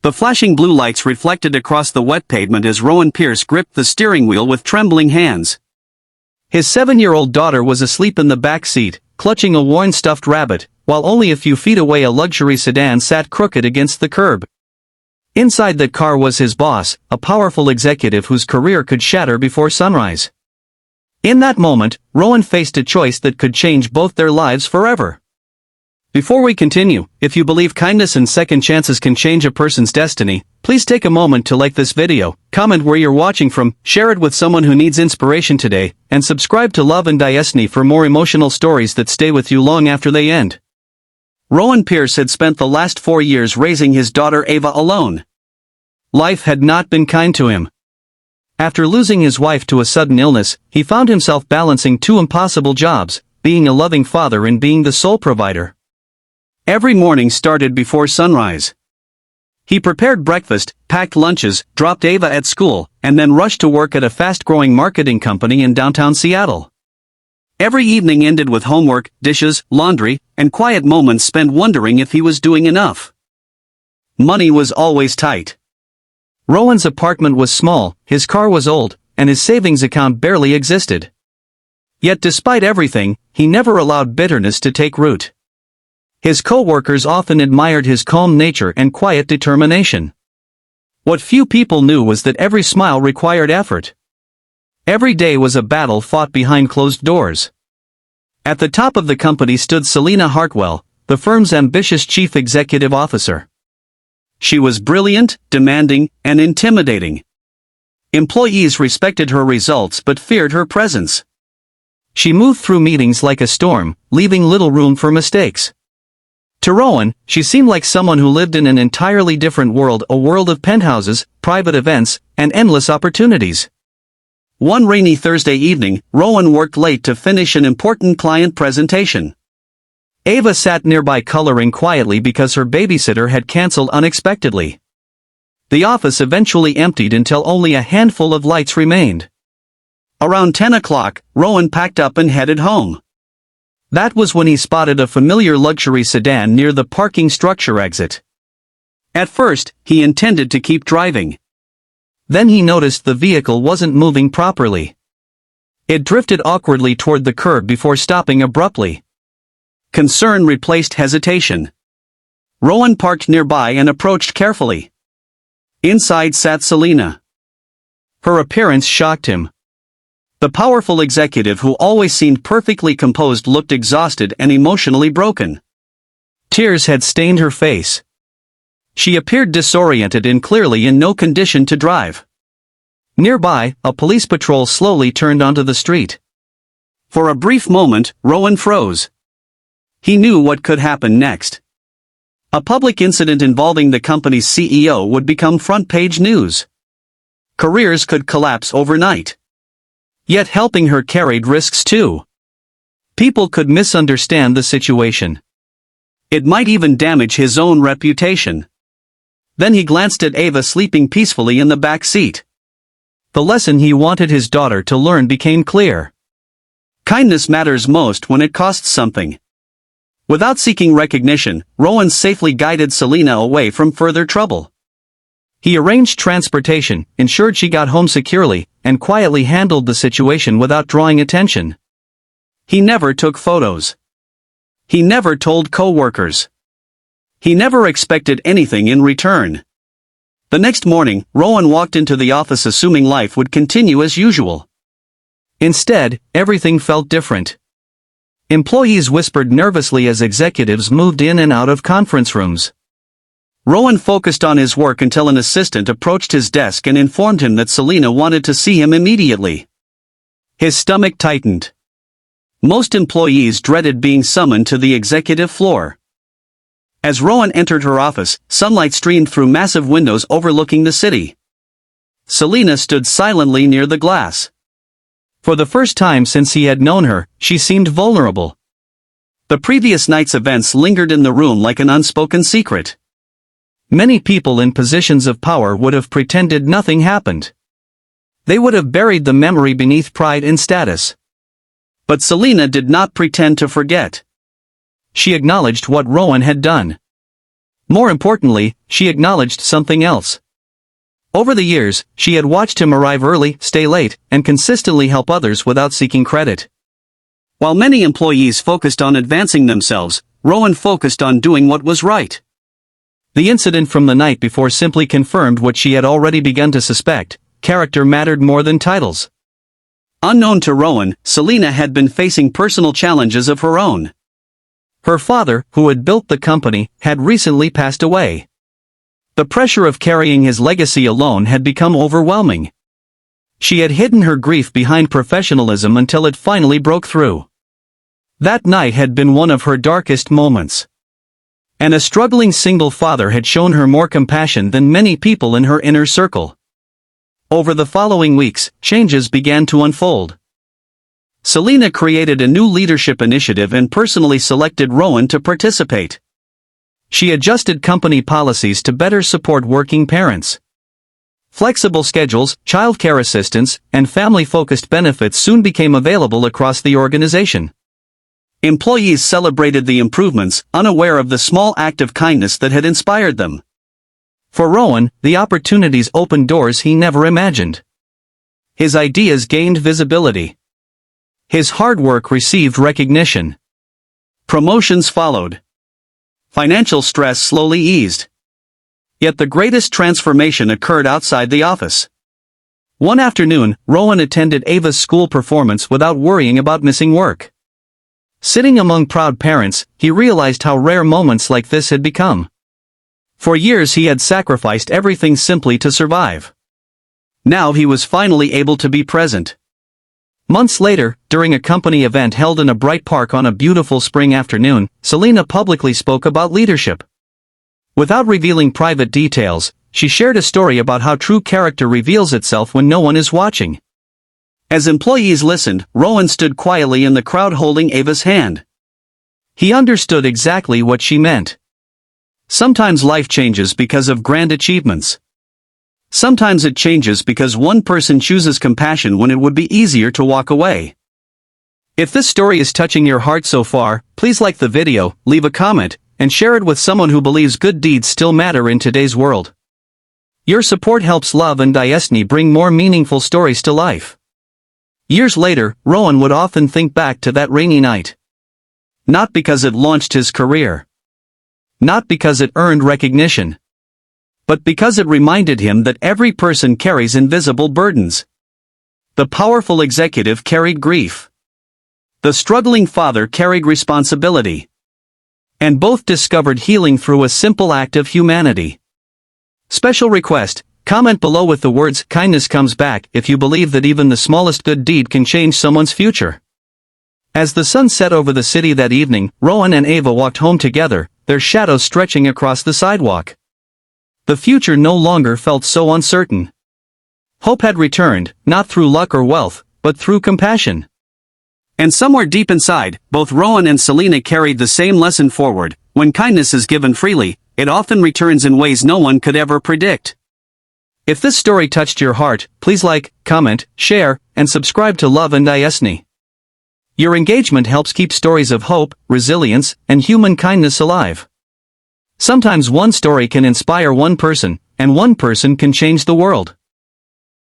The flashing blue lights reflected across the wet pavement as Rowan Pierce gripped the steering wheel with trembling hands. His 7-year-old daughter was asleep in the back seat, clutching a worn stuffed rabbit, while only a few feet away a luxury sedan sat crooked against the curb. Inside the car was his boss, a powerful executive whose career could shatter before sunrise. In that moment, Rowan faced a choice that could change both their lives forever. Before we continue, if you believe kindness and second chances can change a person's destiny, please take a moment to like this video, comment where you're watching from, share it with someone who needs inspiration today, and subscribe to Love and Destiny for more emotional stories that stay with you long after they end. Rowan Pierce had spent the last 4 years raising his daughter Ava alone. Life had not been kind to him. After losing his wife to a sudden illness, he found himself balancing 2 impossible jobs, being a loving father and being the sole provider. Every morning started before sunrise. He prepared breakfast, packed lunches, dropped Ava at school, and then rushed to work at a fast-growing marketing company in downtown Seattle. Every evening ended with homework, dishes, laundry, and quiet moments spent wondering if he was doing enough. Money was always tight. Rowan's apartment was small, his car was old, and his savings account barely existed. Yet despite everything, he never allowed bitterness to take root. His co-workers often admired his calm nature and quiet determination. What few people knew was that every smile required effort. Every day was a battle fought behind closed doors. At the top of the company stood Selina Hartwell, the firm's ambitious chief executive officer. She was brilliant, demanding, and intimidating. Employees respected her results but feared her presence. She moved through meetings like a storm, leaving little room for mistakes. To Rowan, she seemed like someone who lived in an entirely different world, a world of penthouses, private events, and endless opportunities. One rainy Thursday evening, Rowan worked late to finish an important client presentation. Ava sat nearby coloring quietly because her babysitter had canceled unexpectedly. The office eventually emptied until only a handful of lights remained. Around 10 o'clock, Rowan packed up and headed home. That was when he spotted a familiar luxury sedan near the parking structure exit. At first, he intended to keep driving. Then he noticed the vehicle wasn't moving properly. It drifted awkwardly toward the curb before stopping abruptly. Concern replaced hesitation. Rowan parked nearby and approached carefully. Inside sat Selina. Her appearance shocked him. The powerful executive who always seemed perfectly composed looked exhausted and emotionally broken. Tears had stained her face. She appeared disoriented and clearly in no condition to drive. Nearby, a police patrol slowly turned onto the street. For a brief moment, Rowan froze. He knew what could happen next. A public incident involving the company's CEO would become front-page news. Careers could collapse overnight. Yet helping her carried risks too. People could misunderstand the situation. It might even damage his own reputation. Then he glanced at Ava sleeping peacefully in the back seat. The lesson he wanted his daughter to learn became clear. Kindness matters most when it costs something. Without seeking recognition, Rowan safely guided Selina away from further trouble. He arranged transportation, ensured she got home securely, and quietly handled the situation without drawing attention. He never took photos. He never told co-workers. He never expected anything in return. The next morning, Rowan walked into the office assuming life would continue as usual. Instead, everything felt different. Employees whispered nervously as executives moved in and out of conference rooms. Rowan focused on his work until an assistant approached his desk and informed him that Selina wanted to see him immediately. His stomach tightened. Most employees dreaded being summoned to the executive floor. As Rowan entered her office, sunlight streamed through massive windows overlooking the city. Selina stood silently near the glass. For the first time since he had known her, she seemed vulnerable. The previous night's events lingered in the room like an unspoken secret. Many people in positions of power would have pretended nothing happened. They would have buried the memory beneath pride and status. But Selina did not pretend to forget. She acknowledged what Rowan had done. More importantly, she acknowledged something else. Over the years, she had watched him arrive early, stay late, and consistently help others without seeking credit. While many employees focused on advancing themselves, Rowan focused on doing what was right. The incident from the night before simply confirmed what she had already begun to suspect: character mattered more than titles. Unknown to Rowan, Selena had been facing personal challenges of her own. Her father, who had built the company, had recently passed away. The pressure of carrying his legacy alone had become overwhelming. She had hidden her grief behind professionalism until it finally broke through. That night had been one of her darkest moments. And a struggling single father had shown her more compassion than many people in her inner circle. Over the following weeks, changes began to unfold. Selena created a new leadership initiative and personally selected Rowan to participate. She adjusted company policies to better support working parents. Flexible schedules, childcare assistance, and family-focused benefits soon became available across the organization. Employees celebrated the improvements, unaware of the small act of kindness that had inspired them. For Rowan, the opportunities opened doors he never imagined. His ideas gained visibility. His hard work received recognition. Promotions followed. Financial stress slowly eased. Yet the greatest transformation occurred outside the office. One afternoon, Rowan attended Ava's school performance without worrying about missing work. Sitting among proud parents, he realized how rare moments like this had become. For years he had sacrificed everything simply to survive. Now he was finally able to be present. Months later, during a company event held in a bright park on a beautiful spring afternoon, Selena publicly spoke about leadership. Without revealing private details, she shared a story about how true character reveals itself when no one is watching. As employees listened, Rowan stood quietly in the crowd holding Ava's hand. He understood exactly what she meant. Sometimes life changes because of grand achievements. Sometimes it changes because one person chooses compassion when it would be easier to walk away. If this story is touching your heart so far, please like the video, leave a comment, and share it with someone who believes good deeds still matter in today's world. Your support helps Love and Destiny bring more meaningful stories to life. Years later, Rowan would often think back to that rainy night. Not because it launched his career. Not because it earned recognition. But because it reminded him that every person carries invisible burdens. The powerful executive carried grief. The struggling father carried responsibility. And both discovered healing through a simple act of humanity. Special request: comment below with the words "kindness comes back" if you believe that even the smallest good deed can change someone's future. As the sun set over the city that evening, Rowan and Ava walked home together, their shadows stretching across the sidewalk. The future no longer felt so uncertain. Hope had returned, not through luck or wealth, but through compassion. And somewhere deep inside, both Rowan and Selena carried the same lesson forward: when kindness is given freely, it often returns in ways no one could ever predict. If this story touched your heart, please like, comment, share, and subscribe to Love and Destiny. Your engagement helps keep stories of hope, resilience, and human kindness alive. Sometimes one story can inspire one person, and one person can change the world.